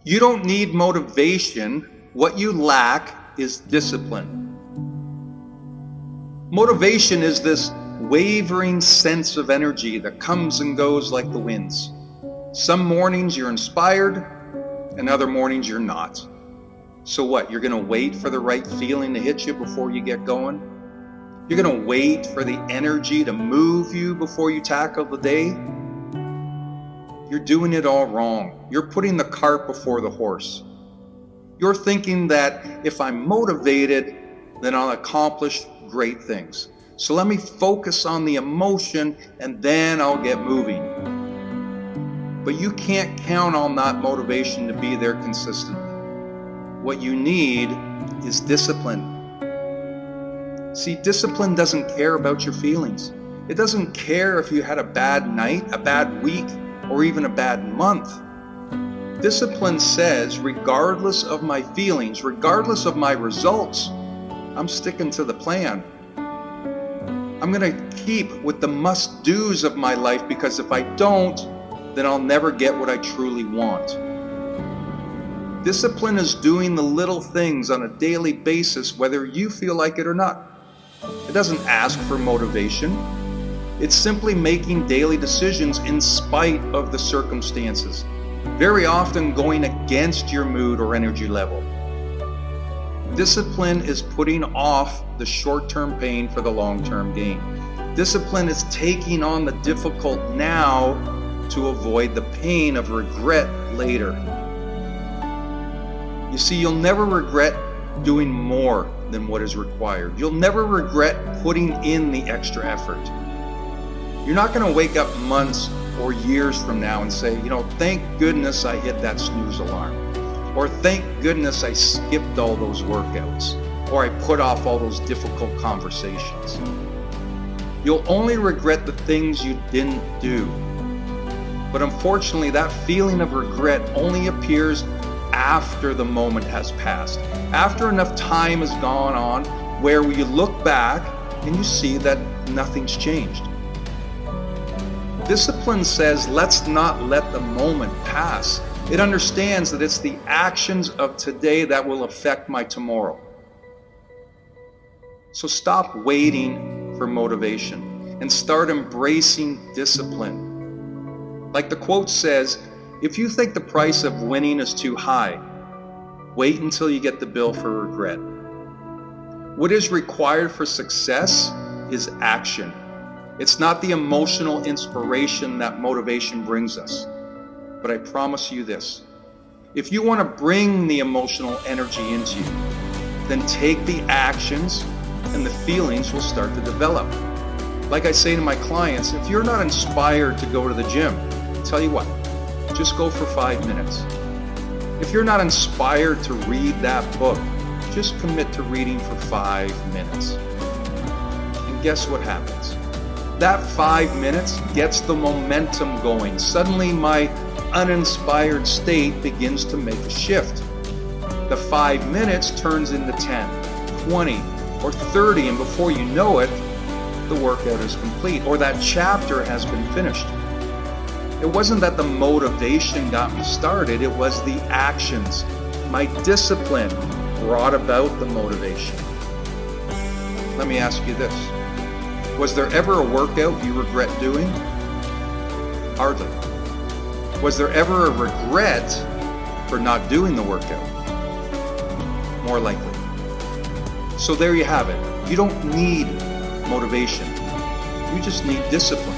You don't need motivation. What you lack is discipline. Motivation is this wavering sense of energy that comes and goes like the winds. Some mornings you're inspired, and other mornings you're not. So what, you're gonna wait for the right feeling to hit you before you get going? You're gonna wait for the energy to move you before you tackle the day? You're doing it all wrong. You're putting the cart before the horse. You're thinking that if I'm motivated, then I'll accomplish great things. So let me focus on the emotion and then I'll get moving. But you can't count on that motivation to be there consistently. What you need is discipline. See, discipline doesn't care about your feelings. It doesn't care if you had a bad night, a bad week, or even a bad month. Discipline says, regardless of my feelings, regardless of my results, I'm sticking to the plan. I'm going to keep with the must-dos of my life, because if I don't, then I'll never get what I truly want. Discipline is doing the little things on a daily basis, whether you feel like it or not. It doesn't ask for motivation. It's simply making daily decisions in spite of the circumstances, very often going against your mood or energy level. Discipline is putting off the short-term pain for the long-term gain. Discipline is taking on the difficult now to avoid the pain of regret later. You see, you'll never regret doing more than what is required. You'll never regret putting in the extra effort. You're not going to wake up months or years from now and say, thank goodness I hit that snooze alarm. Or thank goodness I skipped all those workouts. Or I put off all those difficult conversations. You'll only regret the things you didn't do. But unfortunately, that feeling of regret only appears after the moment has passed. After enough time has gone on where you look back and you see that nothing's changed. Discipline says, let's not let the moment pass. It understands that it's the actions of today that will affect my tomorrow. So stop waiting for motivation and start embracing discipline. Like the quote says, if you think the price of winning is too high, wait until you get the bill for regret. What is required for success is action. It's not the emotional inspiration that motivation brings us. But I promise you this, if you want to bring the emotional energy into you, then take the actions and the feelings will start to develop. Like I say to my clients, if you're not inspired to go to the gym, tell you what, just go for 5 minutes. If you're not inspired to read that book, just commit to reading for 5 minutes. And guess what happens? That 5 minutes gets the momentum going. Suddenly my uninspired state begins to make a shift. The 5 minutes turns into 10, 20, or 30, and before you know it, the workout is complete, or that chapter has been finished. It wasn't that the motivation got me started, it was the actions. My discipline brought about the motivation. Let me ask you this. Was there ever a workout you regret doing? Hardly. Was there ever a regret for not doing the workout? More likely. So there you have it. You don't need motivation. You just need discipline.